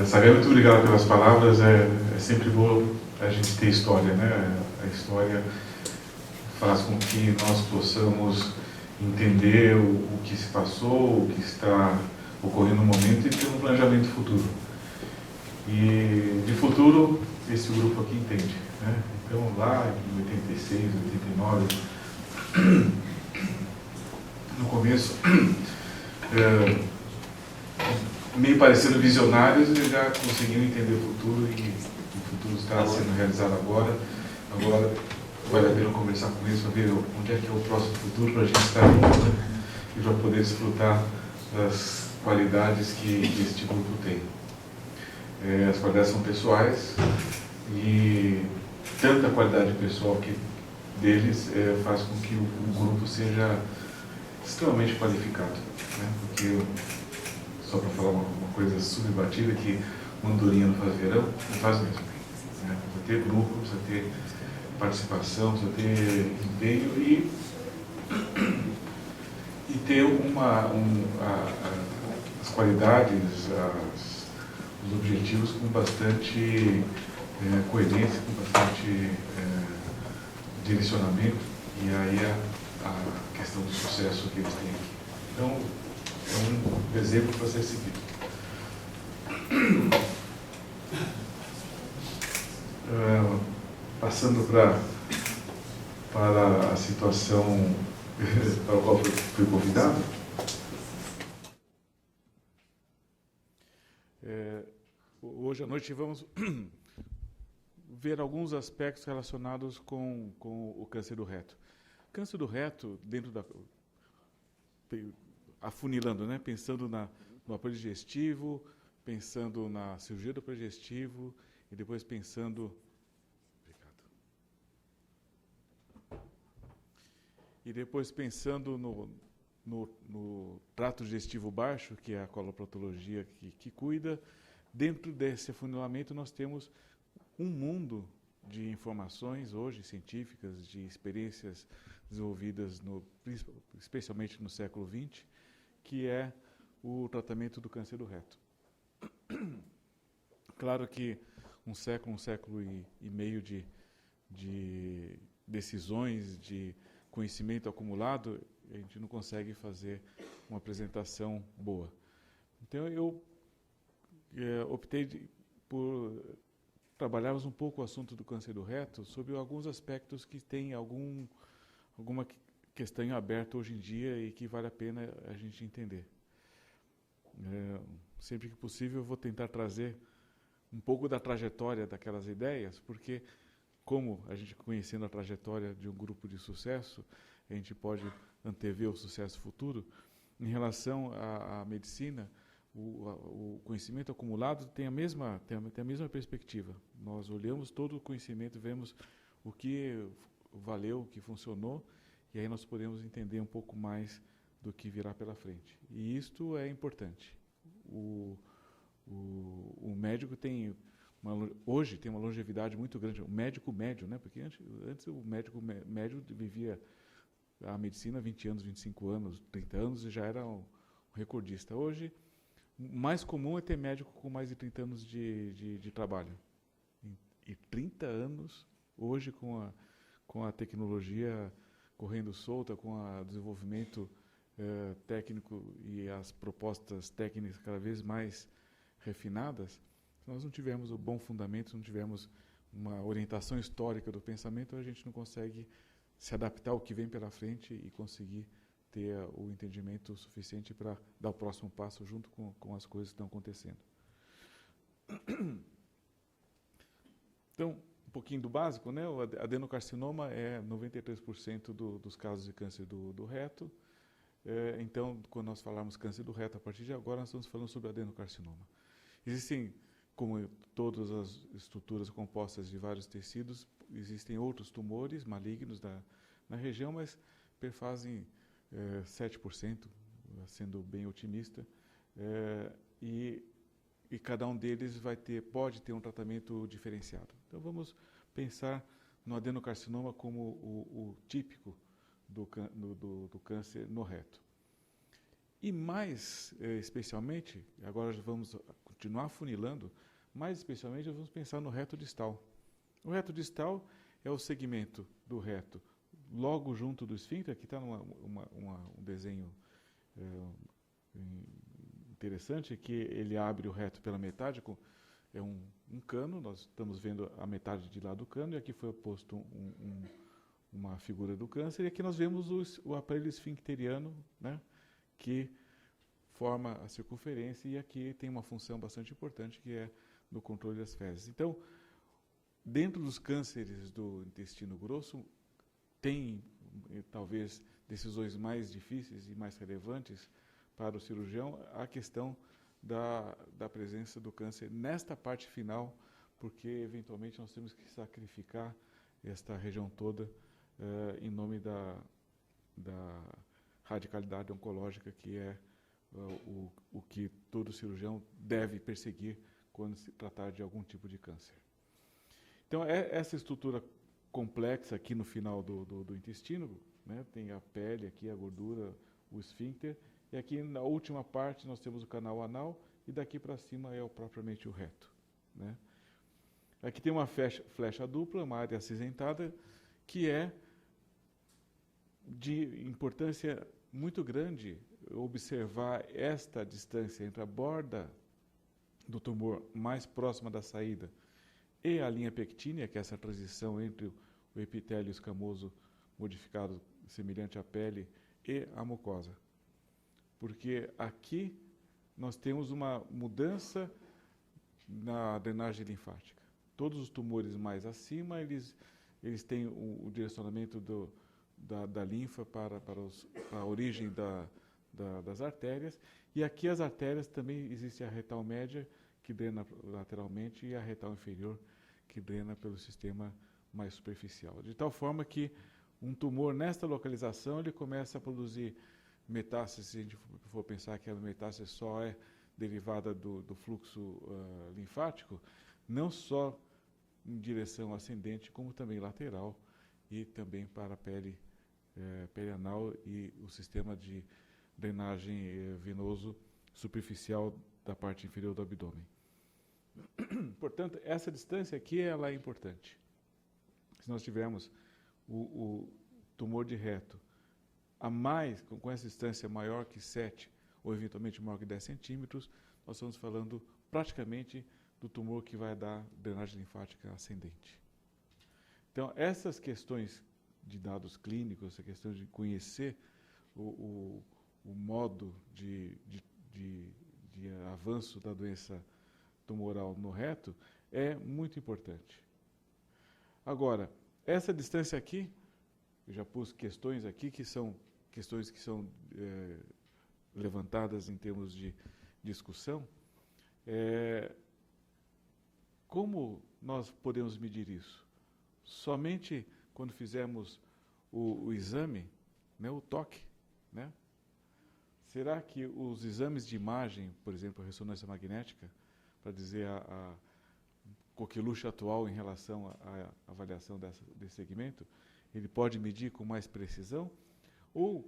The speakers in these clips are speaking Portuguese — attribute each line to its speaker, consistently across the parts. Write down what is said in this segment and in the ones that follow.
Speaker 1: Saber, muito obrigado pelas palavras. É sempre bom a gente ter história, né? A história faz com que nós possamos entender o que se passou, o que está ocorrendo no momento e ter um planejamento futuro. E de futuro, esse grupo aqui entende, né? Então, lá em 86, 89, no começo, meio parecendo visionários, eles já conseguiam entender o futuro e o futuro está sendo realizado agora. Agora vale a pena conversar com eles para ver onde é que é o próximo futuro para a gente estar junto, né? E para poder desfrutar das qualidades que este grupo tem. As qualidades são pessoais e tanta qualidade pessoal que deles faz com que o grupo seja extremamente qualificado, né? Porque, só para falar uma coisa subbatida, que mandurinha não faz verão, não faz mesmo, né? Precisa ter grupo, precisa ter participação, precisa ter empenho e ter as qualidades, os objetivos com bastante coerência, com bastante direcionamento, e aí a questão do sucesso que eles têm aqui. Então, é um exemplo para ser seguido. Passando para a situação para a qual fui convidado. Hoje à noite vamos ver alguns aspectos relacionados com o câncer do reto. Câncer do reto, dentro da... afunilando, né? Pensando no aparelho digestivo, pensando na cirurgia do aparelho digestivo e depois pensando... E depois pensando no trato digestivo baixo, que é a coloproctologia que cuida. Dentro desse afunilamento nós temos um mundo de informações hoje científicas, de experiências desenvolvidas especialmente no século XX, que é o tratamento do câncer do reto. Claro que um século e meio de decisões, de conhecimento acumulado, a gente não consegue fazer uma apresentação boa. Então, eu optei por trabalharmos um pouco o assunto do câncer do reto sobre alguns aspectos que têm alguma questão em aberto hoje em dia e que vale a pena a gente entender. Sempre que possível, eu vou tentar trazer um pouco da trajetória daquelas ideias, porque, como a gente conhecendo a trajetória de um grupo de sucesso, a gente pode antever o sucesso futuro. Em relação à medicina, o conhecimento acumulado tem a mesma perspectiva. Nós olhamos todo o conhecimento, vemos o que valeu, o que funcionou, e aí nós podemos entender um pouco mais do que virá pela frente. E isto é importante. O médico hoje tem uma longevidade muito grande. O médico médio, né? Porque antes o médico médio vivia a medicina 20 anos, 25 anos, 30 anos e já era um recordista. Hoje, o mais comum é ter médico com mais de 30 anos de trabalho. E 30 anos, hoje, com a tecnologia correndo solta, com o desenvolvimento técnico e as propostas técnicas cada vez mais refinadas, se nós não tivermos um bom fundamento, não tivermos uma orientação histórica do pensamento, a gente não consegue se adaptar ao que vem pela frente e conseguir ter o entendimento suficiente para dar o próximo passo junto com as coisas que estão acontecendo. Então, um pouquinho do básico, né? O adenocarcinoma é 93% dos casos de câncer do reto. Então, quando nós falarmos câncer do reto, a partir de agora, nós estamos falando sobre adenocarcinoma. Existem, como todas as estruturas compostas de vários tecidos, existem outros tumores malignos na região, mas perfazem 7%, sendo bem otimista, e cada um deles pode ter um tratamento diferenciado. Então, vamos pensar no adenocarcinoma como o típico do câncer no reto. E mais especialmente, agora vamos continuar afunilando, mais especialmente vamos pensar no reto distal. O reto distal é o segmento do reto logo junto do esfíncter. Aqui está um desenho interessante, que ele abre o reto pela metade, é um cano, nós estamos vendo a metade de lá do cano, e aqui foi posto uma figura do câncer, e aqui nós vemos o aparelho esfincteriano, né, que forma a circunferência, e aqui tem uma função bastante importante, que é no controle das fezes. Então, dentro dos cânceres do intestino grosso, tem talvez decisões mais difíceis e mais relevantes para o cirurgião a questão da presença do câncer nesta parte final, porque eventualmente nós temos que sacrificar esta região toda em nome da radicalidade oncológica, que é o que todo cirurgião deve perseguir quando se tratar de algum tipo de câncer. Então, essa estrutura complexa aqui no final do intestino, né, tem a pele aqui, a gordura, o esfíncter, e aqui na última parte nós temos o canal anal, e daqui para cima é propriamente o reto, né. Aqui tem uma flecha dupla, uma área acinzentada, que é de importância muito grande observar esta distância entre a borda do tumor mais próxima da saída e a linha pectínea, que é essa transição entre o epitélio escamoso modificado semelhante à pele e a mucosa. Porque aqui nós temos uma mudança na drenagem linfática. Todos os tumores mais acima, eles têm o direcionamento da linfa para a origem das artérias, e aqui as artérias também existe a retal média, que drena lateralmente, e a retal inferior, que drena pelo sistema mais superficial. De tal forma que um tumor nesta localização, ele começa a produzir metástase. Se a gente for pensar que a metástase só é derivada do fluxo linfático, não só em direção ascendente, como também lateral, e também para a pele anal e o sistema de drenagem venoso superficial da parte inferior do abdômen. Portanto, essa distância aqui ela é importante. Se nós tivermos o tumor de reto com essa distância maior que 7, ou eventualmente maior que 10 centímetros, nós estamos falando praticamente do tumor que vai dar drenagem linfática ascendente. Então, essas questões de dados clínicos, essa questão de conhecer o modo de avanço da doença tumoral no reto é muito importante. Agora, essa distância aqui, eu já pus questões aqui que são questões que são levantadas em termos de discussão. Como nós podemos medir isso? Somente quando fizermos o exame, né, o toque, né? Será que os exames de imagem, por exemplo, a ressonância magnética, para dizer a coqueluche atual em relação à avaliação desse segmento, ele pode medir com mais precisão? Ou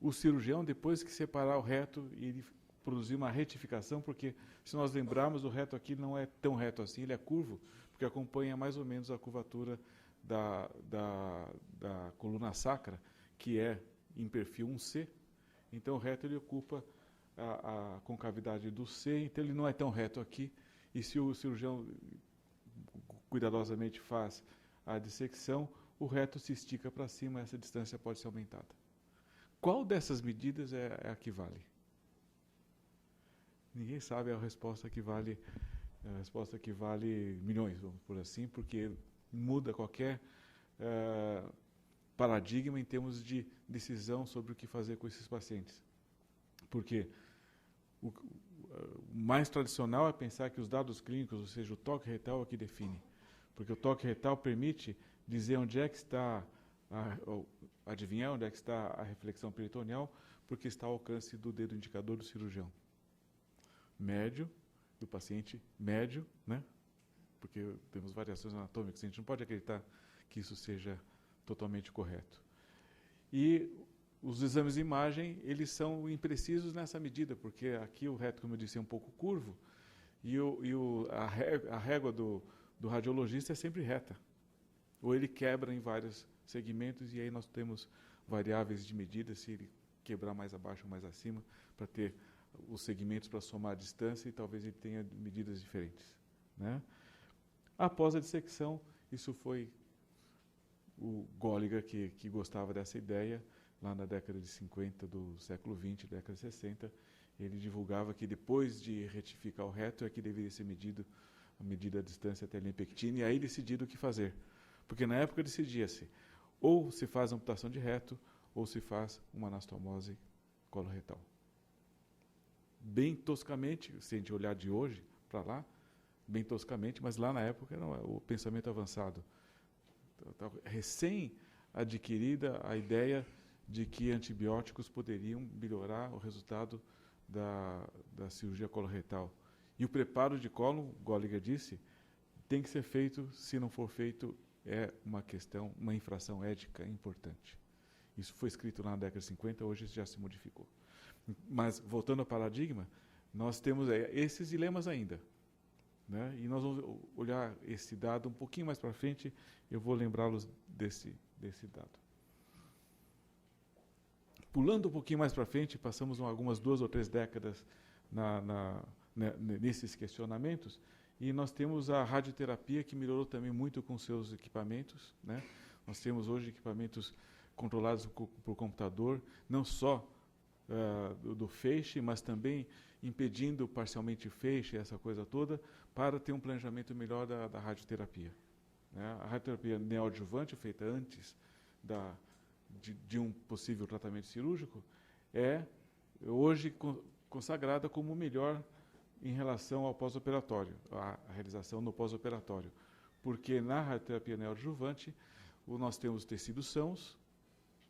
Speaker 1: o cirurgião, depois que separar o reto, ele produzir uma retificação, porque, se nós lembrarmos, o reto aqui não é tão reto assim, ele é curvo, porque acompanha mais ou menos a curvatura da coluna sacra, que é em perfil 1C. Então, o reto ele ocupa a concavidade do C, então ele não é tão reto aqui, e se o cirurgião cuidadosamente faz a dissecção, o reto se estica para cima, essa distância pode ser aumentada. Qual dessas medidas é a que vale? Ninguém sabe a resposta que vale milhões, vamos por assim, porque muda qualquer paradigma em termos de decisão sobre o que fazer com esses pacientes. Porque o mais tradicional é pensar que os dados clínicos, ou seja, o toque retal é o que define. Porque o toque retal permite dizer onde é que está, adivinhar onde é que está a reflexão peritoneal, porque está ao alcance do dedo indicador do cirurgião. Médio, do paciente médio, né? Porque temos variações anatômicas, a gente não pode acreditar que isso seja totalmente correto. E os exames de imagem, eles são imprecisos nessa medida, porque aqui o reto, como eu disse, é um pouco curvo, A régua do radiologista é sempre reta. Ou ele quebra em vários segmentos, e aí nós temos variáveis de medida, se ele quebrar mais abaixo ou mais acima, para ter os segmentos para somar a distância, e talvez ele tenha medidas diferentes, né? Após a dissecção, isso foi o Goliger que gostava dessa ideia, lá na década de 50 do século XX, década de 60, ele divulgava que depois de retificar o reto é que deveria ser a medida a distância até a linha pectina, e aí decidido o que fazer. Porque na época decidia-se, ou se faz amputação de reto, ou se faz uma anastomose coloretal. Bem toscamente, se a gente olhar de hoje para lá, bem toscamente, mas lá na época era o pensamento avançado. Recém adquirida a ideia de que antibióticos poderiam melhorar o resultado da cirurgia coloretal. E o preparo de cólon, Goliger disse, tem que ser feito, se não for feito, é uma infração ética importante. Isso foi escrito lá na década de 50, hoje isso já se modificou. Mas, voltando ao paradigma, nós temos esses dilemas ainda, né? E nós vamos olhar esse dado um pouquinho mais para frente, eu vou lembrá-los desse dado. Pulando um pouquinho mais para frente, passamos algumas 2 ou 3 décadas nesses questionamentos, e nós temos a radioterapia, que melhorou também muito com seus equipamentos, né? Nós temos hoje equipamentos controlados por computador, não só do feixe, mas também impedindo parcialmente o feixe, essa coisa toda, para ter um planejamento melhor da radioterapia, né? A radioterapia neoadjuvante, feita antes de um possível tratamento cirúrgico, é hoje consagrada como melhor em relação ao pós-operatório, a realização no pós-operatório. Porque na radioterapia neoadjuvante, nós temos tecidos sãos,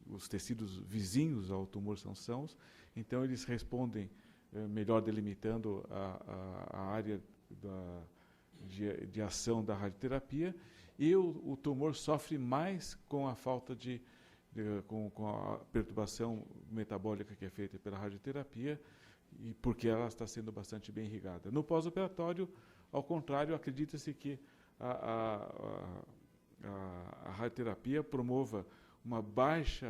Speaker 1: os tecidos vizinhos ao tumor são sãos, então eles respondem melhor delimitando a área de ação da radioterapia, e o tumor sofre mais com a falta com a perturbação metabólica que é feita pela radioterapia, e porque ela está sendo bastante bem irrigada. No pós-operatório, ao contrário, acredita-se que a radioterapia promova um baixo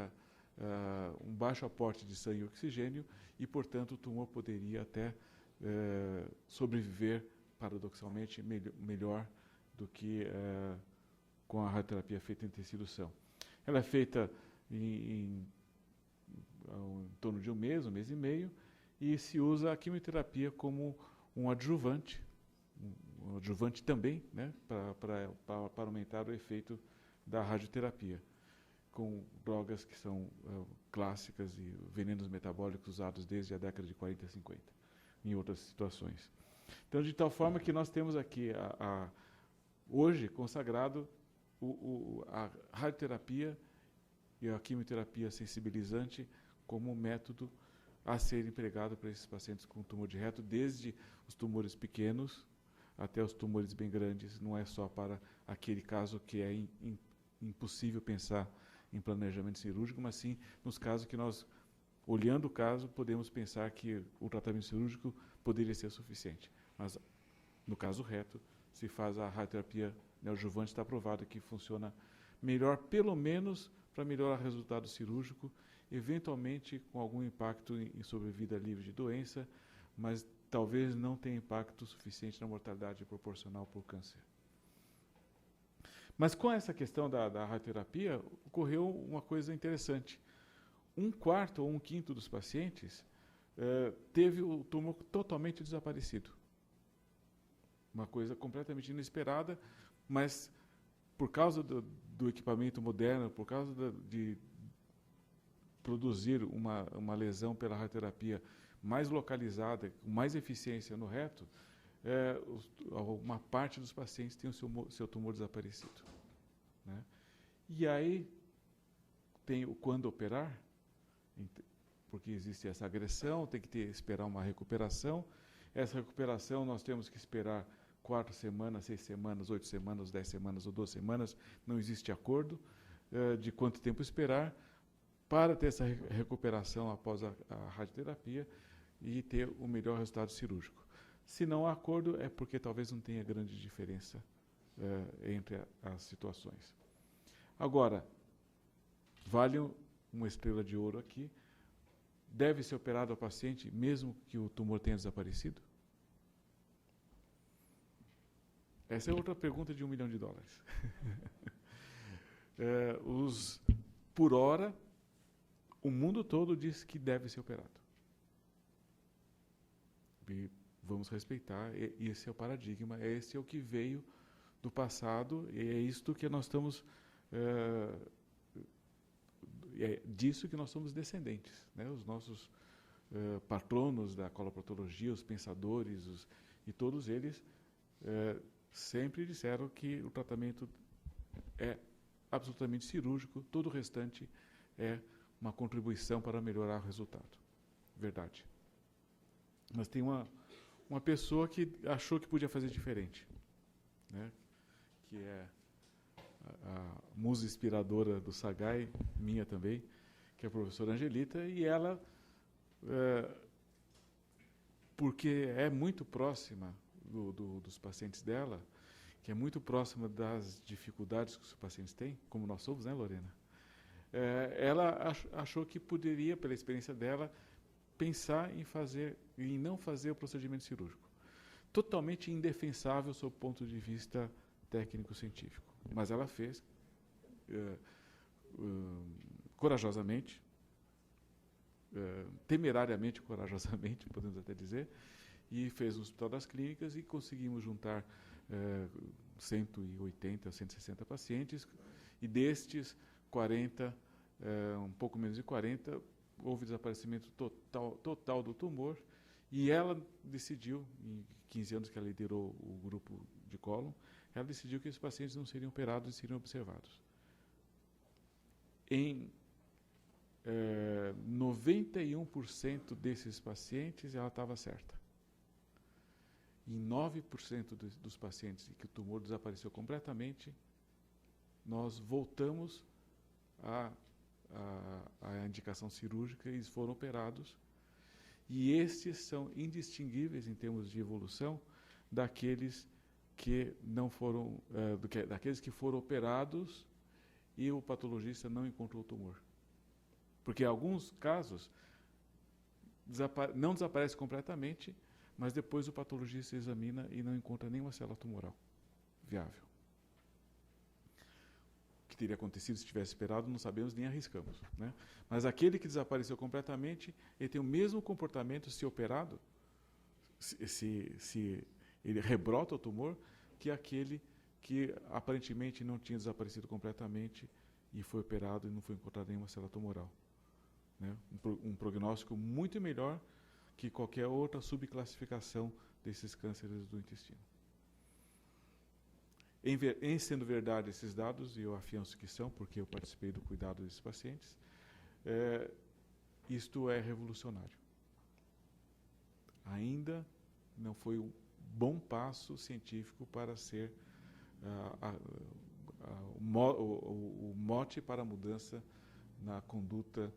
Speaker 1: aporte de sangue e oxigênio, e, portanto, o tumor poderia até sobreviver, paradoxalmente, melhor do que com a radioterapia feita em tecido são. Ela é feita em torno de um mês e meio, e se usa a quimioterapia como um adjuvante também, né, para aumentar o efeito da radioterapia, com drogas que são clássicas e venenos metabólicos usados desde a década de 40 e 50, em outras situações. Então, de tal forma que nós temos aqui, hoje, consagrado a radioterapia e a quimioterapia sensibilizante como método a ser empregado para esses pacientes com tumor de reto, desde os tumores pequenos até os tumores bem grandes. Não é só para aquele caso que é impossível pensar em planejamento cirúrgico, mas sim nos casos que nós, olhando o caso, podemos pensar que o tratamento cirúrgico poderia ser suficiente. Mas, no caso reto, se faz a radioterapia neoadjuvante, está provado que funciona melhor, pelo menos para melhorar o resultado cirúrgico, eventualmente com algum impacto em sobrevida livre de doença, mas talvez não tenha impacto suficiente na mortalidade proporcional por câncer. Mas com essa questão da radioterapia, ocorreu uma coisa interessante. 1/4 ou 1/5 dos pacientes teve o tumor totalmente desaparecido. Uma coisa completamente inesperada, mas por causa do equipamento moderno, por causa de produzir uma lesão pela radioterapia mais localizada, com mais eficiência no reto, uma parte dos pacientes tem o seu tumor desaparecido, né? E aí tem o quando operar, porque existe essa agressão, tem que esperar uma recuperação. Essa recuperação nós temos que esperar 4 semanas, 6 semanas, 8 semanas, 10 semanas ou 12 semanas, não existe acordo de quanto tempo esperar para ter essa recuperação após a radioterapia e ter o melhor resultado cirúrgico. Se não há acordo, é porque talvez não tenha grande diferença entre as situações. Agora, vale uma estrela de ouro aqui. Deve ser operado ao paciente mesmo que o tumor tenha desaparecido? Essa é outra pergunta de $1 milhão. Por hora, o mundo todo diz que deve ser operado. E vamos respeitar, esse é o paradigma, esse é o que veio do passado, e é isto que nós estamos, é disso que nós somos descendentes, né? Os nossos patronos da coloproctologia, os pensadores, e todos eles sempre disseram que o tratamento é absolutamente cirúrgico, todo o restante é uma contribuição para melhorar o resultado. Verdade. Mas tem uma pessoa que achou que podia fazer diferente, né? Que é a musa inspiradora do Sagai, minha também, que é a professora Angelita, e ela, porque é muito próxima dos pacientes dela, que é muito próxima das dificuldades que os pacientes têm, como nós somos, né, Lorena? Ela achou que poderia, pela experiência dela, pensar em não fazer o procedimento cirúrgico. Totalmente indefensável sob o ponto de vista técnico-científico. Mas ela fez corajosamente, temerariamente corajosamente, podemos até dizer, e fez no Hospital das Clínicas e conseguimos juntar 180, 160 pacientes, e destes 40, um pouco menos de 40, houve desaparecimento total do tumor, e ela decidiu, em 15 anos que ela liderou o grupo de cólon, ela decidiu que esses pacientes não seriam operados e seriam observados. Em 91% desses pacientes, ela estava certa. Em 9% dos pacientes em que o tumor desapareceu completamente, nós voltamos à indicação cirúrgica e eles foram operados. E estes são indistinguíveis em termos de evolução daqueles que não foram, daqueles que foram operados e o patologista não encontrou o tumor. Porque em alguns casos não desaparece completamente, mas depois o patologista examina e não encontra nenhuma célula tumoral viável. O que teria acontecido se tivesse esperado, não sabemos nem arriscamos, né? Mas aquele que desapareceu completamente, ele tem o mesmo comportamento se operado, se ele rebrota o tumor, que aquele que aparentemente não tinha desaparecido completamente e foi operado e não foi encontrada nenhuma célula tumoral, né? Um prognóstico muito melhor que qualquer outra subclassificação desses cânceres do intestino. Em sendo verdade esses dados, e eu afianço que são, porque eu participei do cuidado desses pacientes, isto é revolucionário. Ainda não foi um bom passo científico para ser o mote para a mudança na conduta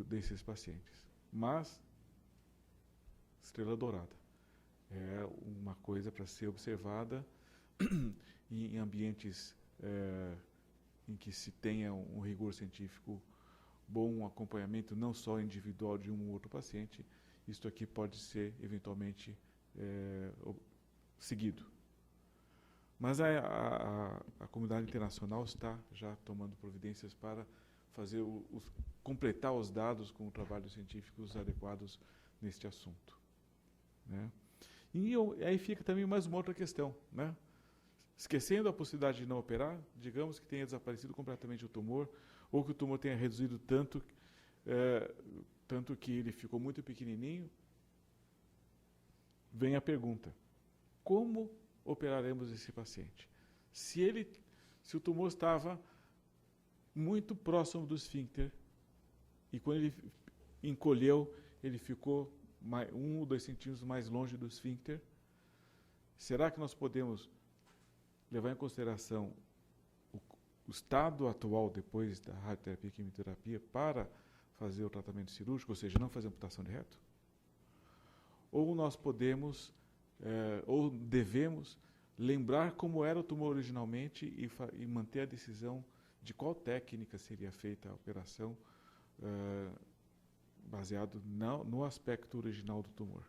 Speaker 1: desses pacientes. Mas, estrela dourada. É uma coisa para ser observada em ambientes em que se tenha um rigor científico bom, um acompanhamento não só individual de um ou outro paciente. Isto aqui pode ser, eventualmente, seguido. Mas a comunidade internacional está já tomando providências para fazer completar os dados com trabalhos científicos adequados neste assunto, né? E aí fica também mais uma outra questão, né? Esquecendo a possibilidade de não operar, digamos que tenha desaparecido completamente o tumor, ou que o tumor tenha reduzido tanto que ele ficou muito pequenininho, vem a pergunta: como operaremos esse paciente? Se o tumor estava muito próximo do esfíncter, e quando ele encolheu, ele ficou 1 ou 2 centímetros mais longe do esfíncter, será que nós podemos levar em consideração o estado atual depois da radioterapia e quimioterapia para fazer o tratamento cirúrgico, ou seja, não fazer amputação de reto? Ou nós podemos ou devemos lembrar como era o tumor originalmente e manter a decisão de qual técnica seria feita a operação baseado no aspecto original do tumor.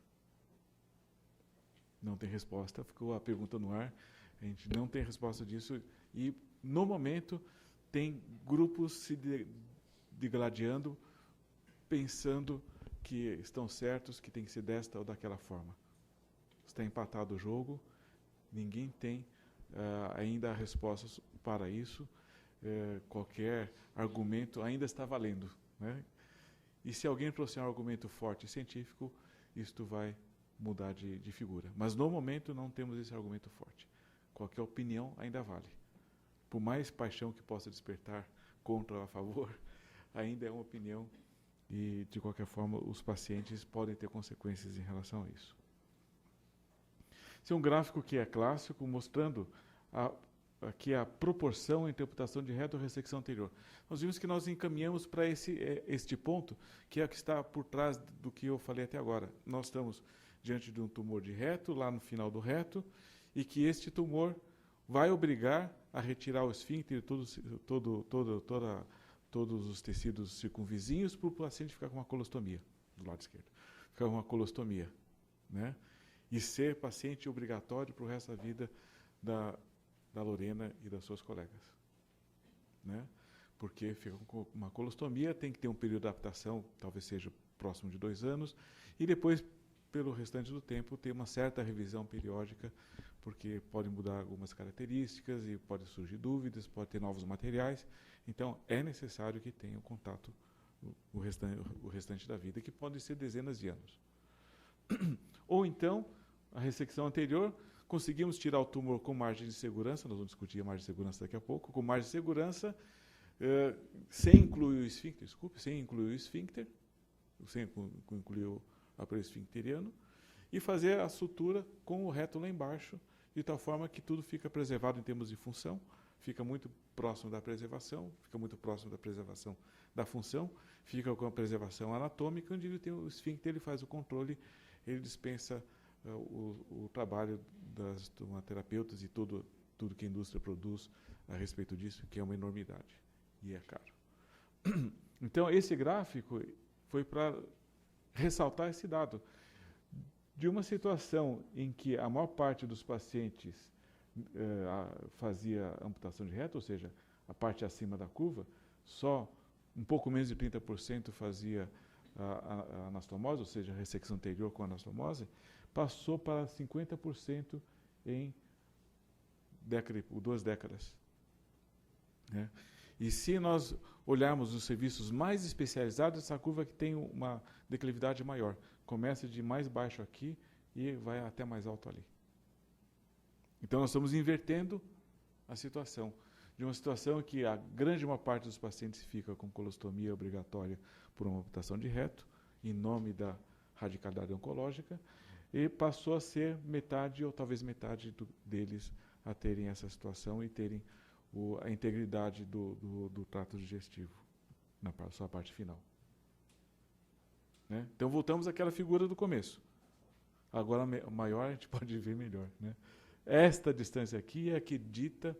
Speaker 1: Não tem resposta, ficou a pergunta no ar, a gente não tem resposta disso e, no momento, tem grupos se degladiando, pensando que estão certos, que tem que ser desta ou daquela forma. Está empatado o jogo, ninguém tem ainda respostas para isso, qualquer argumento ainda está valendo, né? E se alguém trouxer um argumento forte e científico, isto vai mudar de figura. Mas no momento não temos esse argumento forte. Qualquer opinião ainda vale. Por mais paixão que possa despertar contra ou a favor, ainda é uma opinião e, de qualquer forma, os pacientes podem ter consequências em relação a isso. Esse é um gráfico que é clássico, mostrando aqui a proporção entre amputação de reto e ressecção anterior. Nós vimos que nós encaminhamos para este ponto, que é o que está por trás do que eu falei até agora. Nós estamos diante de um tumor de reto, lá no final do reto, e que este tumor vai obrigar a retirar o esfíncter e todos os tecidos circunvizinhos para o paciente ficar com uma colostomia, do lado esquerdo. Ficar com uma colostomia, né? E ser paciente obrigatório para o resto da vida da Lorena e das suas colegas, né? Porque fica com uma colostomia, tem que ter um período de adaptação, talvez seja próximo de 2 anos, e depois, pelo restante do tempo, ter uma certa revisão periódica, porque podem mudar algumas características e pode surgir dúvidas, pode ter novos materiais. Então, é necessário que tenha um contato o restante da vida, que pode ser dezenas de anos. Ou então, a ressecção anterior, conseguimos tirar o tumor com margem de segurança, nós vamos discutir a margem de segurança daqui a pouco, com margem de segurança, sem incluir o esfíncter, sem incluir o aparelho esfincteriano, e fazer a sutura com o reto lá embaixo, de tal forma que tudo fica preservado em termos de função, fica muito próximo da preservação, fica muito próximo da preservação da função, fica com a preservação anatômica, onde ele tem o esfíncter, ele faz o controle, ele dispensa o trabalho das tomaterapeutas e tudo que a indústria produz a respeito disso, que é uma enormidade e é caro. Então, esse gráfico foi para ressaltar esse dado de uma situação em que a maior parte dos pacientes fazia amputação de reto, ou seja, a parte acima da curva, só um pouco menos de 30% fazia a anastomose, ou seja, a ressecção anterior com anastomose, passou para 50% em 2 décadas. Né? E se nós olharmos os serviços mais especializados, essa curva que tem uma declividade maior. Começa de mais baixo aqui e vai até mais alto ali. Então, nós estamos invertendo a situação. De uma situação em que a grande maior parte dos pacientes fica com colostomia obrigatória por uma amputação de reto, em nome da radicalidade oncológica, e passou a ser metade ou talvez metade deles a terem essa situação e terem a integridade do trato digestivo na sua parte final. Né? Então, voltamos àquela figura do começo. Agora, maior, a gente pode ver melhor. Né? Esta distância aqui é a que dita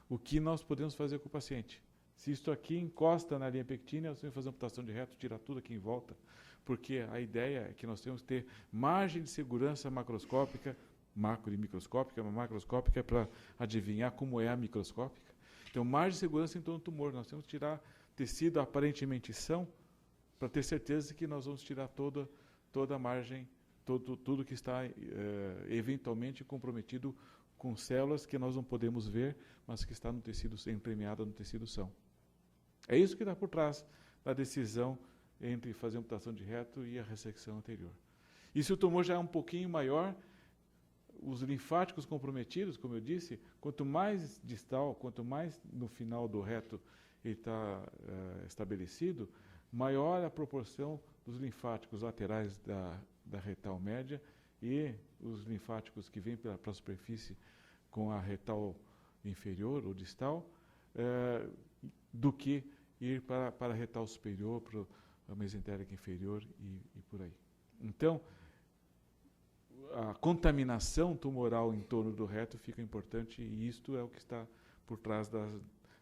Speaker 1: o que nós podemos fazer com o paciente. Se isto aqui encosta na linha pectínea, nós temos que fazer amputação de reto, tirar tudo aqui em volta, porque a ideia é que nós temos que ter margem de segurança macroscópica, macro e microscópica, mas macroscópica é para adivinhar como é a microscópica. Então, margem de segurança em torno do tumor. Nós temos que tirar tecido aparentemente são, para ter certeza que nós vamos tirar toda a margem, tudo que está eventualmente comprometido com células que nós não podemos ver, mas que está no tecido empremiada no tecido são. É isso que está por trás da decisão entre fazer amputação de reto e a ressecção anterior. E se o tumor já é um pouquinho maior, os linfáticos comprometidos, como eu disse, quanto mais distal, quanto mais no final do reto ele está estabelecido, maior a proporção dos linfáticos laterais da retal média e os linfáticos que vêm para a superfície com a retal inferior ou distal, do que ir para a retal superior, para a mesentérica inferior e por aí. Então, a contaminação tumoral em torno do reto fica importante, e isto é o que está por trás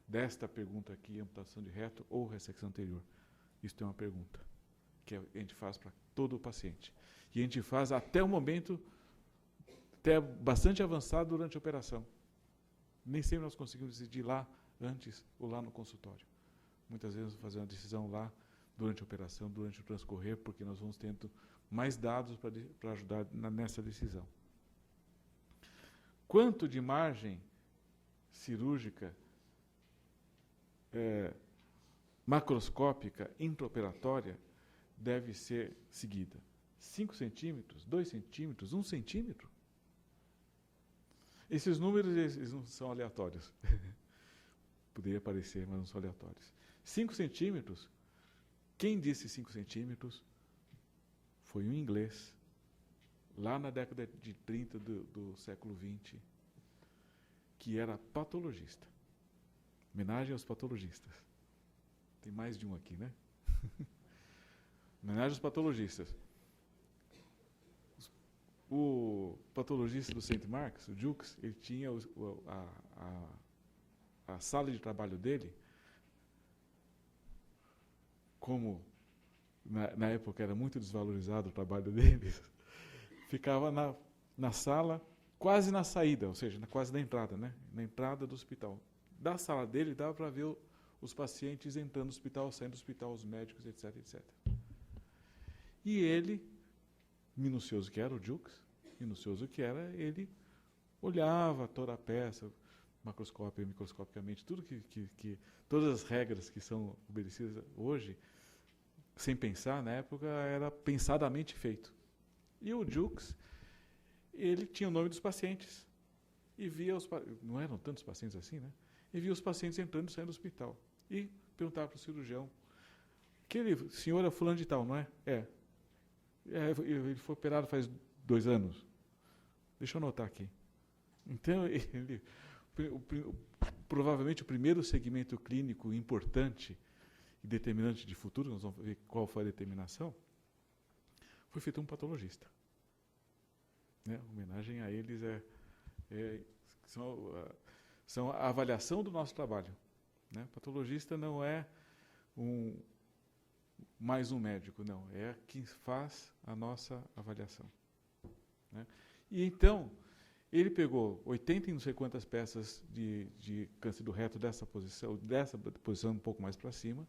Speaker 1: desta pergunta aqui, amputação de reto ou ressecção anterior. Isto é uma pergunta que a gente faz para todo o paciente. E a gente faz até o momento, até bastante avançado durante a operação. Nem sempre nós conseguimos decidir lá antes ou lá no consultório. Muitas vezes vamos fazer uma decisão lá durante a operação, durante o transcorrer, porque nós vamos tendo mais dados para ajudar nessa decisão. Quanto de margem cirúrgica macroscópica intraoperatória deve ser seguida? 5 centímetros, 2 centímetros, 1 centímetro? Esses números eles não são aleatórios. Poderia parecer, mas não são aleatórios. 5 centímetros, quem disse 5 centímetros foi um inglês, lá na década de 30 do século XX, que era patologista. Homenagem aos patologistas. Tem mais de um aqui, né? Homenagem aos patologistas. O patologista do St. Mark's, o Jukes, ele tinha a sala de trabalho dele, como na época era muito desvalorizado o trabalho deles, ficava na sala, quase na saída, ou seja, quase na entrada, né? Na entrada do hospital. Da sala dele dava para ver os pacientes entrando no hospital, saindo do hospital, os médicos, etc, etc. E ele, minucioso que era o Jukes, minucioso que era, ele olhava toda a peça, macroscópio e microscopicamente, tudo todas as regras que são obedecidas hoje, sem pensar, na época era pensadamente feito. E o Jukes, ele tinha o nome dos pacientes e via não eram tantos pacientes assim, né? E via os pacientes entrando e saindo do hospital. E perguntava para o cirurgião: aquele senhor é fulano de tal, não é? Ele foi operado faz 2 anos. Deixa eu anotar aqui. Então, provavelmente o primeiro segmento clínico importante e determinante de futuro, nós vamos ver qual foi a determinação, foi feito um patologista. Né? Homenagem a eles são a avaliação do nosso trabalho. Né? Patologista não é mais um médico, não. É quem faz a nossa avaliação. Né? E então, ele pegou 80 e não sei quantas peças de câncer do reto dessa posição um pouco mais para cima.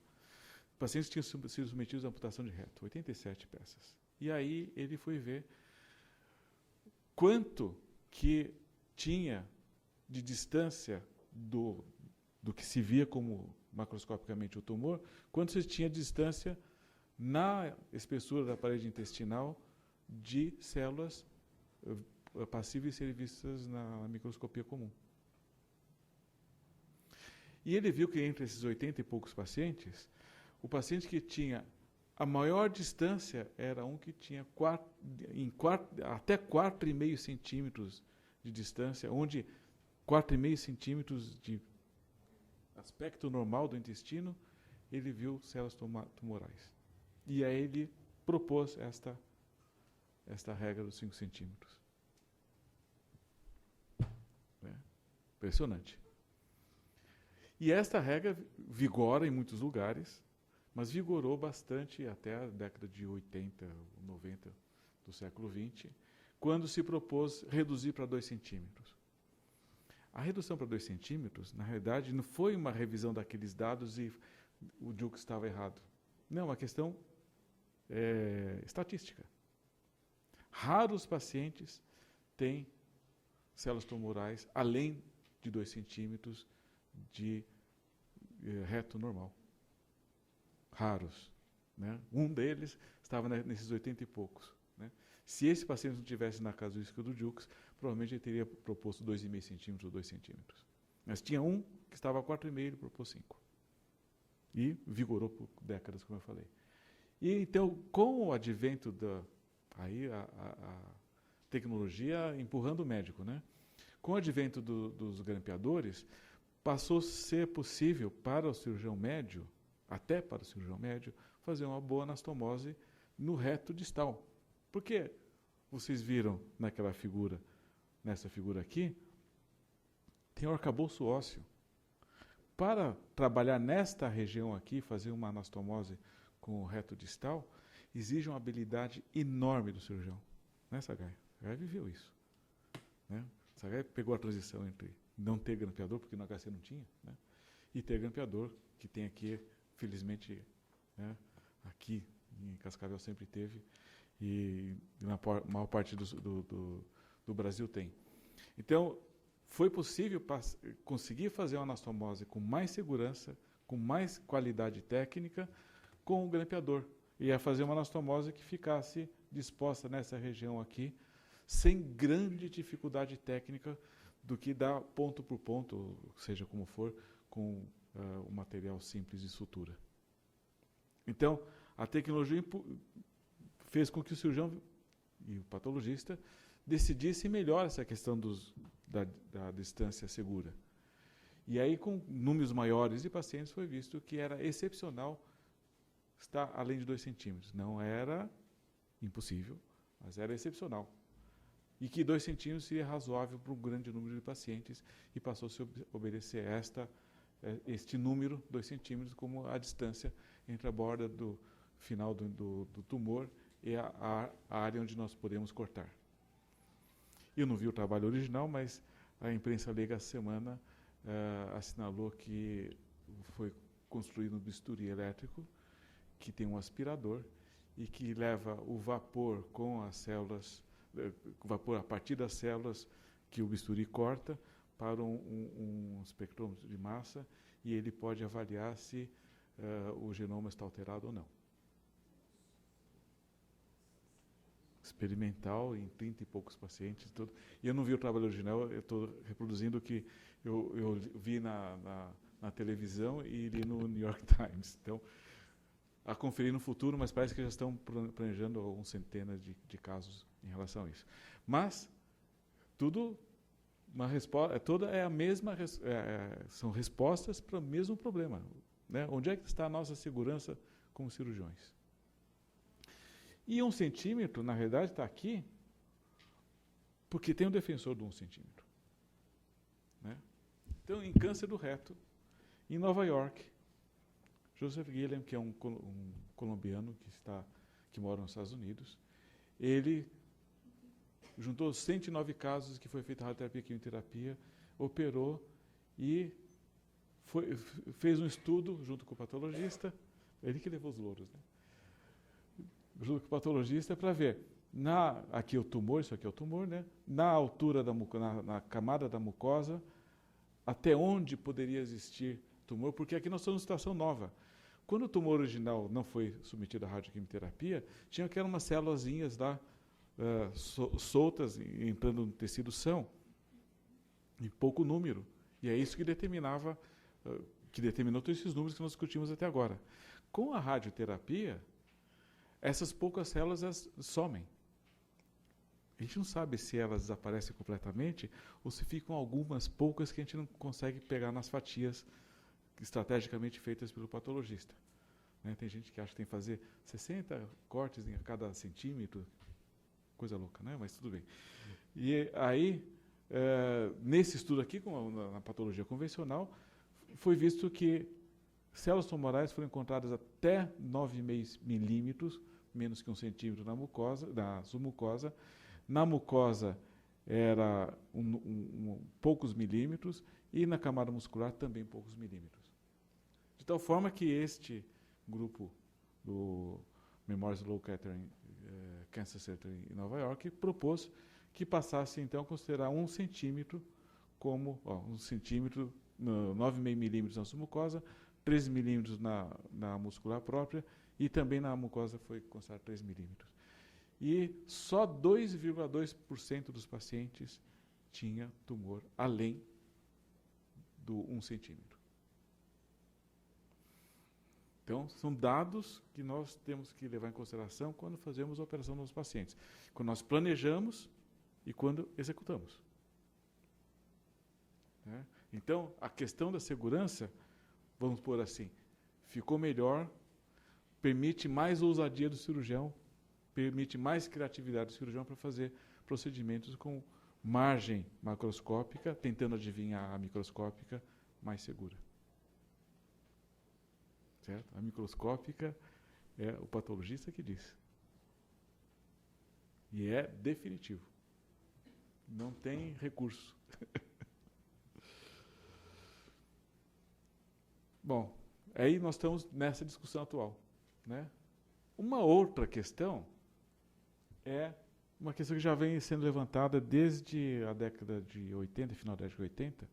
Speaker 1: Pacientes tinham sido submetidos à amputação de reto, 87 peças. E aí ele foi ver quanto que tinha de distância do que se via como macroscopicamente o tumor, quanto se tinha de distância na espessura da parede intestinal de células passíveis de serem vistas na microscopia comum. E ele viu que entre esses 80 e poucos pacientes, o paciente que tinha a maior distância era um que tinha até 4,5 centímetros de distância, onde 4,5 centímetros de aspecto normal do intestino, ele viu células tumorais. E aí ele propôs esta regra dos 5 centímetros. Impressionante. E esta regra vigora em muitos lugares, mas vigorou bastante até a década de 80, 90 do século XX, quando se propôs reduzir para 2 centímetros. A redução para 2 centímetros, na realidade, não foi uma revisão daqueles dados e o Jukes estava errado. Não, é uma questão estatística. Raros pacientes têm células tumorais além de 2 centímetros de reto normal. Raros. Né? Um deles estava nesses 80 e poucos. Né? Se esse paciente não tivesse na casuística do Jukes, provavelmente ele teria proposto 2,5 centímetros ou 2 centímetros. Mas tinha um que estava a 4,5 e ele propôs 5. E vigorou por décadas, como eu falei. E então, com o advento a tecnologia empurrando o médico, né? Com o advento dos grampeadores, passou a ser possível para o cirurgião médio, até para o cirurgião médio, fazer uma boa anastomose no reto distal. Porque vocês viram naquela figura, nessa figura aqui, tem o arcabouço ósseo. Para trabalhar nesta região aqui, fazer uma anastomose com o reto distal, exige uma habilidade enorme do cirurgião. Né, Sagai? Sagai viveu isso. Né? Sagai pegou a transição entre não ter grampeador, porque no HC não tinha, né? E ter grampeador, que tem aqui, felizmente, né? Aqui em Cascavel sempre teve, e na maior parte do Brasil tem. Então, foi possível conseguir fazer uma anastomose com mais segurança, com mais qualidade técnica, com o grampeador. E é fazer uma anastomose que ficasse disposta nessa região aqui, sem grande dificuldade técnica do que dar ponto por ponto, seja como for, com o material simples de sutura. Então, a tecnologia fez com que o cirurgião e o patologista decidissem melhor essa questão da distância segura. E aí, com números maiores de pacientes, foi visto que era excepcional estar além de 2 centímetros. Não era impossível, mas era excepcional. E que 2 centímetros seria razoável para um grande número de pacientes, e passou-se a obedecer este número, 2 centímetros, como a distância entre a borda do final do tumor e a área onde nós podemos cortar. Eu não vi o trabalho original, mas a imprensa leiga essa semana assinalou que foi construído um bisturi elétrico que tem um aspirador e que leva o vapor com as células, vapor a partir das células que o bisturi corta para um espectrômetro de massa, e ele pode avaliar se o genoma está alterado ou não. Experimental em 30 e poucos pacientes. Tudo. E eu não vi o trabalho original, eu estou reproduzindo o que eu vi na televisão e li no New York Times. Então, a conferir no futuro, mas parece que já estão planejando algumas centenas de casos em relação a isso. Mas, tudo uma resposta, toda é a mesma, são respostas para o mesmo problema. Né? Onde é que está a nossa segurança como cirurgiões? E 1 centímetro, na realidade, está aqui porque tem um defensor de 1 centímetro. Né? Então, em câncer do reto, em Nova York, Joseph Guilhem, que é um colombiano que mora nos Estados Unidos, ele juntou 109 casos que foi feita radioterapia e quimioterapia, operou e fez um estudo junto com o patologista, ele que levou os louros, né? Junto com o patologista, para ver, aqui é o tumor, isso aqui é o tumor, né? Na altura, na camada da mucosa, até onde poderia existir tumor, porque aqui nós estamos numa situação nova. Quando o tumor original não foi submetido à radioquimioterapia, tinha aquelas célulazinhas lá soltas, entrando no tecido são, em pouco número. E é isso que determinou todos esses números que nós discutimos até agora. Com a radioterapia, essas poucas células somem. A gente não sabe se elas desaparecem completamente ou se ficam algumas poucas que a gente não consegue pegar nas fatias estrategicamente feitas pelo patologista. Né? Tem gente que acha que tem que fazer 60 cortes a cada centímetro, coisa louca, né? Mas tudo bem. E aí, nesse estudo aqui, na patologia convencional, foi visto que células tumorais foram encontradas até 9,5 milímetros, menos que 1 centímetro na submucosa. Na mucosa era poucos milímetros e na camada muscular também poucos milímetros. De tal forma que este grupo do Memorial Sloan Kettering Cancer Center em Nova York propôs que passasse então a considerar 1 centímetro como 1 centímetro, 9,5 milímetros na submucosa, 13 milímetros na muscular própria, e também na mucosa foi considerado 3 milímetros. E só 2,2% dos pacientes tinha tumor além do 1 centímetro. Então, são dados que nós temos que levar em consideração quando fazemos a operação nos pacientes. Quando nós planejamos e quando executamos. Né? Então, a questão da segurança, vamos pôr assim, ficou melhor, permite mais ousadia do cirurgião, permite mais criatividade do cirurgião para fazer procedimentos com margem macroscópica, tentando adivinhar a microscópica mais segura. Certo? A microscópica é o patologista que diz. E é definitivo. Não tem recurso. Bom, aí nós estamos nessa discussão atual, né? Uma outra questão é uma questão que já vem sendo levantada desde a década de 80, final da década de 80.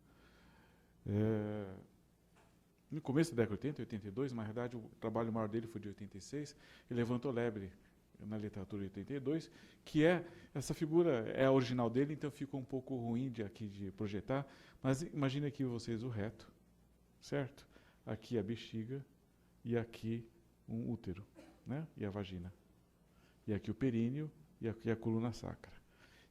Speaker 1: No começo da década de 80, 82, na verdade, o trabalho maior dele foi de 86, ele levantou lebre na literatura de 82, que é, essa figura é a original dele, então ficou um pouco ruim de projetar, mas imagine aqui vocês o reto, certo? Aqui a bexiga e aqui um útero, né? E a vagina. E aqui o períneo e aqui a coluna sacra.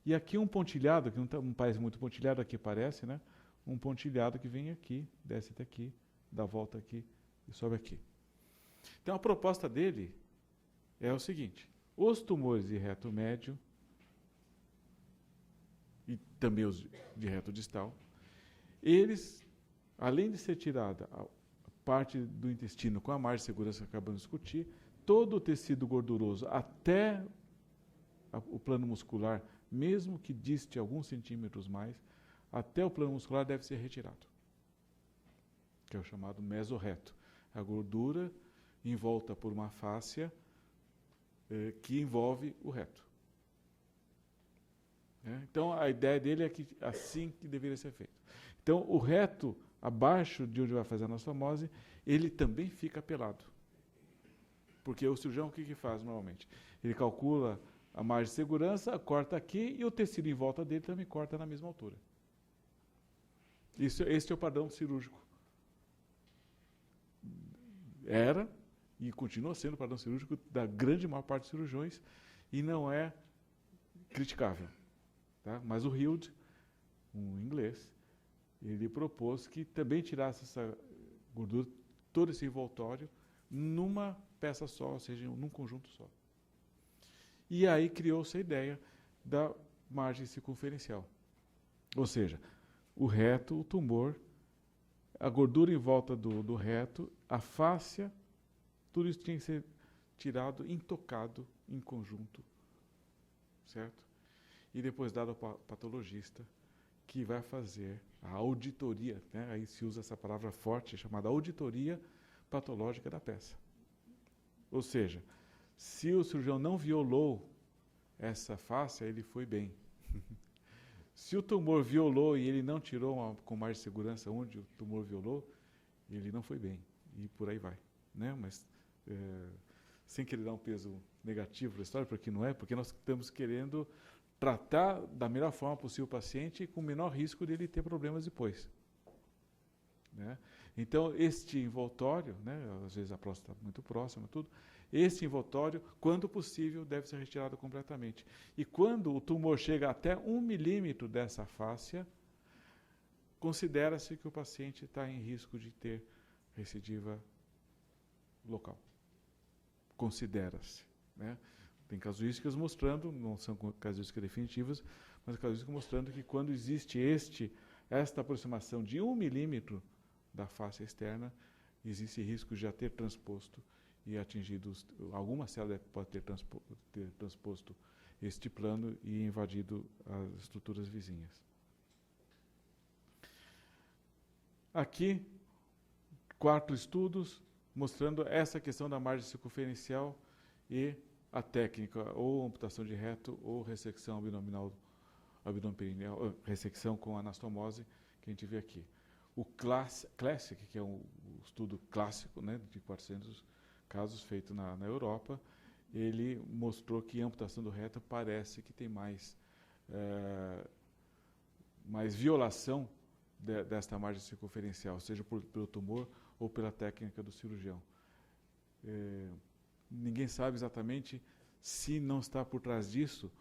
Speaker 1: E aqui um pontilhado, que não parece muito pontilhado, aqui parece, né? Um pontilhado que vem aqui, desce até aqui, dá a volta aqui e sobe aqui. Então a proposta dele é o seguinte: os tumores de reto médio e também os de reto distal, eles, além de ser tirada a parte do intestino com a margem de segurança que acabamos de discutir, todo o tecido gorduroso até o plano muscular, mesmo que diste alguns centímetros mais, até o plano muscular deve ser retirado, que é o chamado mesorreto. A gordura envolta por uma fáscia que envolve o reto. Então, a ideia dele é que assim que deveria ser feito. Então, o reto, abaixo de onde vai fazer a anastomose, ele também fica pelado. Porque o cirurgião, o que faz normalmente? Ele calcula a margem de segurança, corta aqui e o tecido em volta dele também corta na mesma altura. Esse é o padrão cirúrgico. Era e continua sendo o padrão cirúrgico da grande maior parte dos cirurgiões e não é criticável. Tá? Mas o Hild, um inglês, ele propôs que também tirasse essa gordura, todo esse envoltório, numa peça só, ou seja, num conjunto só. E aí criou-se a ideia da margem circunferencial. Ou seja, o reto, o tumor, a gordura em volta do reto, a fáscia, tudo isso tinha que ser tirado, intocado, em conjunto, certo? E depois dado ao patologista, que vai fazer a auditoria, né? Aí se usa essa palavra forte, chamada auditoria patológica da peça. Ou seja, se o cirurgião não violou essa fáscia, ele foi bem. Se o tumor violou e ele não tirou com margem de segurança onde o tumor violou, ele não foi bem. E por aí vai. Né? Mas, sem querer dar um peso negativo para a história, porque não é, porque nós estamos querendo tratar da melhor forma possível o paciente com o menor risco de ele ter problemas depois. Né? Então, este envoltório, né, às vezes a próstata está muito próxima, tudo, este envoltório, quando possível, deve ser retirado completamente. E quando o tumor chega até 1 milímetro dessa fáscia, considera-se que o paciente está em risco de ter recidiva local. Considera-se. Né? Tem casuísticas mostrando, não são casuísticas definitivas, mas casuísticas mostrando que quando existe esta aproximação de 1 milímetro da face externa, existe risco de já ter transposto e atingido, alguma célula pode ter transposto este plano e invadido as estruturas vizinhas. Aqui, 4 estudos mostrando essa questão da margem circunferencial e a técnica, ou amputação de reto, ou ressecção abdominoperineal, ressecção com anastomose, que a gente vê aqui. O Classic, que é um estudo clássico, né, de 400 casos feito na Europa, ele mostrou que a amputação do reto parece que tem mais violação desta margem circunferencial, seja pelo tumor ou pela técnica do cirurgião. Ninguém sabe exatamente se não está por trás disso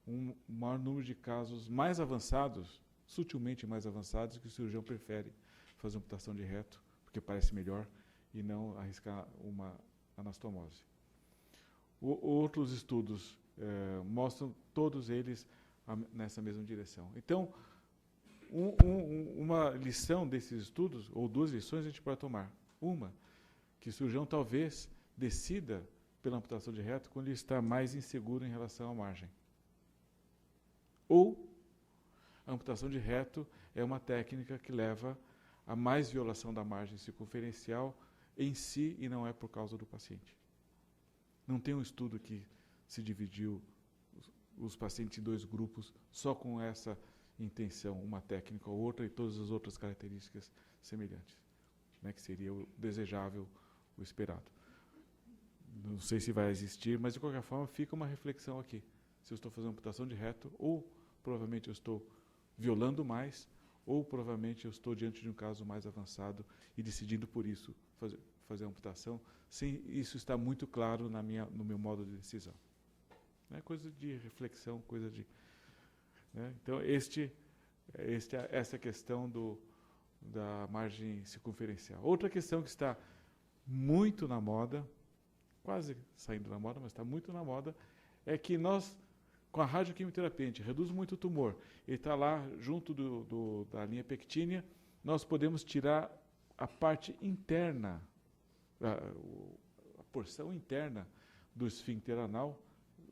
Speaker 1: um maior número de casos mais avançados, sutilmente mais avançados, que o cirurgião prefere fazer amputação de reto, porque parece melhor, e não arriscar uma anastomose. Outros estudos mostram todos eles nessa mesma direção. Então, uma lição desses estudos, ou duas lições, a gente pode tomar. Uma, que o cirurgião talvez decida pela amputação de reto quando ele está mais inseguro em relação à margem. Ou a amputação de reto é uma técnica que leva a mais violação da margem circunferencial em si e não é por causa do paciente. Não tem um estudo que se dividiu os pacientes em dois grupos só com essa intenção, uma técnica ou outra, e todas as outras características semelhantes, né, que seria o desejável, o esperado. Não sei se vai existir, mas de qualquer forma fica uma reflexão aqui. Se eu estou fazendo amputação de reto, ou provavelmente eu estou violando mais, ou provavelmente eu estou diante de um caso mais avançado e decidindo por isso fazer a amputação, sem isso estar muito claro no meu modo de decisão. É coisa de reflexão, coisa de... Né? Então, essa é a questão da margem circunferencial. Outra questão que está muito na moda, quase saindo da moda, mas está muito na moda, é que nós, com a radioquimioterapia, a gente reduz muito o tumor. Ele está lá junto da linha pectínea, nós podemos tirar a parte interna, a porção interna do esfíncter anal,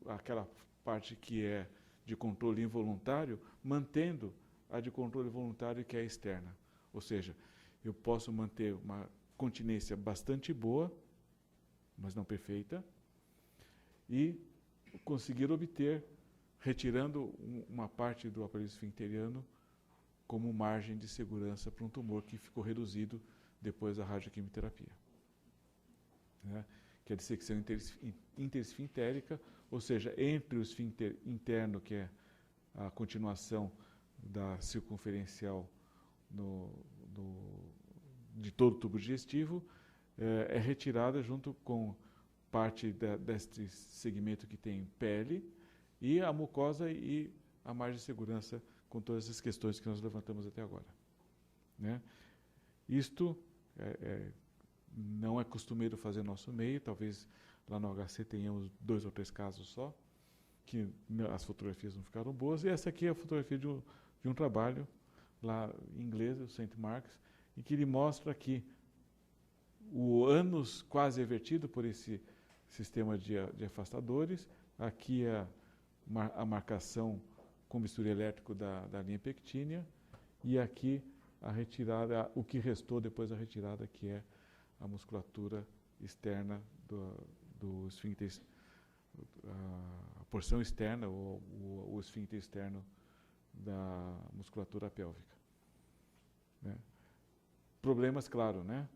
Speaker 1: aquela parte que é de controle involuntário, mantendo a de controle voluntário que é externa. Ou seja, eu posso manter uma continência bastante boa, mas não perfeita, e conseguir obter, retirando uma parte do aparelho esfincteriano como margem de segurança para um tumor que ficou reduzido depois da radioquimioterapia. Né? Que é a dissecção interesfintérica, ou seja, entre o esfíncter interno, que é a continuação da circunferencial de todo o tubo digestivo, é retirada junto com parte deste segmento que tem pele e a mucosa e a margem de segurança com todas as questões que nós levantamos até agora. Né? Isto não é costumeiro fazer no nosso meio, talvez lá no HC tenhamos 2 ou 3 casos só, que as fotografias não ficaram boas, e essa aqui é a fotografia de um trabalho lá em inglês, o St. Mark's, em que ele mostra que o ânus quase evertido por esse sistema de afastadores, aqui é a marcação com bisturi elétrico da linha pectínea, e aqui a retirada, o que restou depois da retirada, que é a musculatura externa do esfíncter, a porção externa, o esfíncter externo da musculatura pélvica. Né? Problemas, claro, né?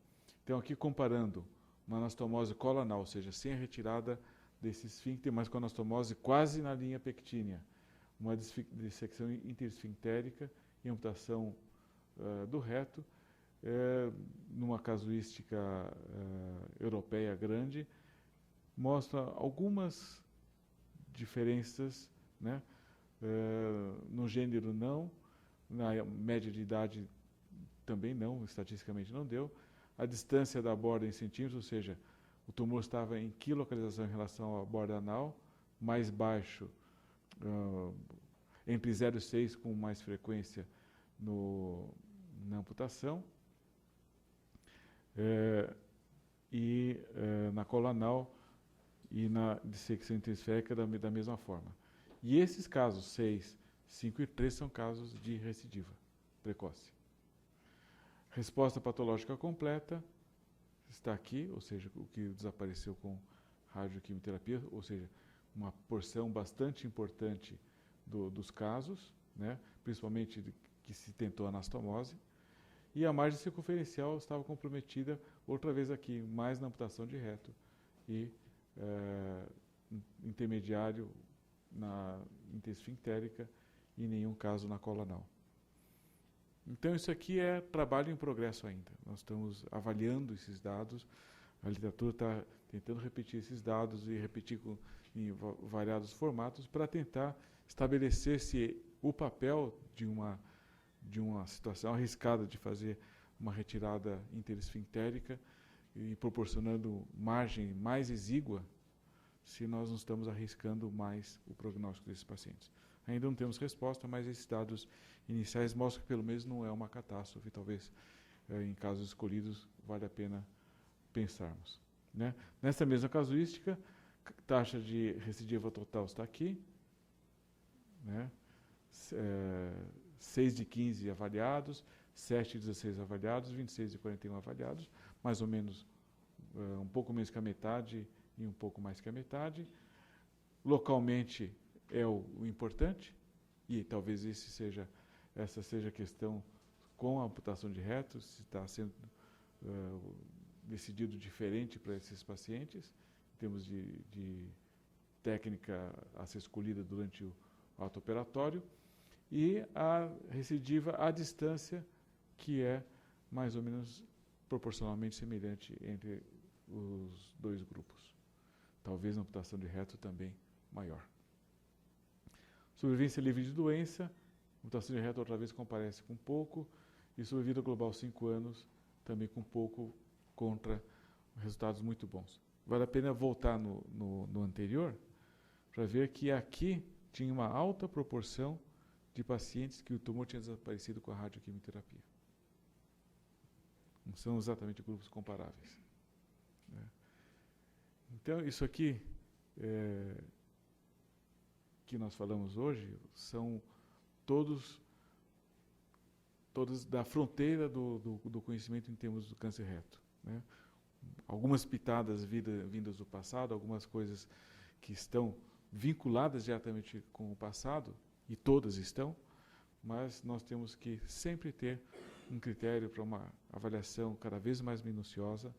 Speaker 1: Então, aqui comparando uma anastomose colanal, ou seja, sem a retirada desse esfíncter, mas com anastomose quase na linha pectínea, uma dissecção interesfintérica e amputação do reto, numa casuística europeia grande, mostra algumas diferenças, né? No gênero não, na média de idade também não, estatisticamente não deu. A distância da borda em centímetros, ou seja, o tumor estava em que localização em relação à borda anal, mais baixo, entre 0 e 6, com mais frequência na amputação, e na colanal e na dissecção interesférica da mesma forma. E esses casos, 6, 5 e 3, são casos de recidiva precoce. Resposta patológica completa está aqui, ou seja, o que desapareceu com radioquimioterapia, ou seja, uma porção bastante importante dos casos, né, principalmente que se tentou anastomose, e a margem circunferencial estava comprometida, outra vez aqui, mais na amputação de reto e intermediário na interesfintérica e em nenhum caso na colanal. Então, isso aqui é trabalho em progresso ainda. Nós estamos avaliando esses dados, a literatura está tentando repetir esses dados e repetir em variados formatos para tentar estabelecer se o papel de uma situação arriscada de fazer uma retirada interesfintérica e proporcionando margem mais exígua, se nós não estamos arriscando mais o prognóstico desses pacientes. Ainda não temos resposta, mas esses dados iniciais mostram que pelo menos não é uma catástrofe, talvez em casos escolhidos vale a pena pensarmos. Né? Nessa mesma casuística, taxa de recidiva total está aqui, né? 6 de 15 avaliados, 7 de 16 avaliados, 26 de 41 avaliados, mais ou menos um pouco menos que a metade e um pouco mais que a metade. Localmente é o importante, e talvez essa seja a questão com a amputação de reto, se está sendo decidido diferente para esses pacientes, em termos de técnica a ser escolhida durante o ato operatório, e a recidiva à distância, que é mais ou menos proporcionalmente semelhante entre os dois grupos. Talvez na amputação de reto também maior. Sobrevivência livre de doença, amputação de reto outra vez comparece com pouco, e sobrevida global 5 anos, também com pouco, contra resultados muito bons. Vale a pena voltar no anterior, para ver que aqui tinha uma alta proporção de pacientes que o tumor tinha desaparecido com a radioquimioterapia. Não são exatamente grupos comparáveis. Né? Então, isso aqui que nós falamos hoje são todos da fronteira do conhecimento em termos do câncer reto. Né? Algumas pitadas vindas do passado, algumas coisas que estão vinculadas diretamente com o passado, e todas estão, mas nós temos que sempre ter um critério para uma avaliação cada vez mais minuciosa,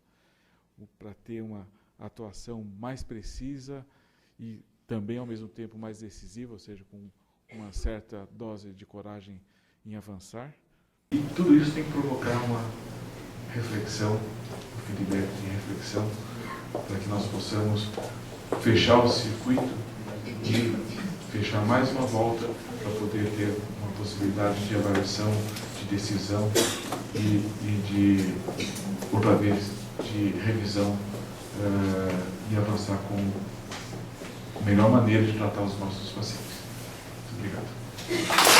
Speaker 1: para ter uma atuação mais precisa e também, ao mesmo tempo, mais decisiva, ou seja, com uma certa dose de coragem em avançar. E tudo isso tem que provocar uma reflexão, um feedback de reflexão, para que nós possamos fechar o circuito e fechar mais uma volta para poder ter uma possibilidade de avaliação, de decisão e de, outra vez, de revisão e avançar com a melhor maneira de tratar os nossos pacientes. Muito obrigado.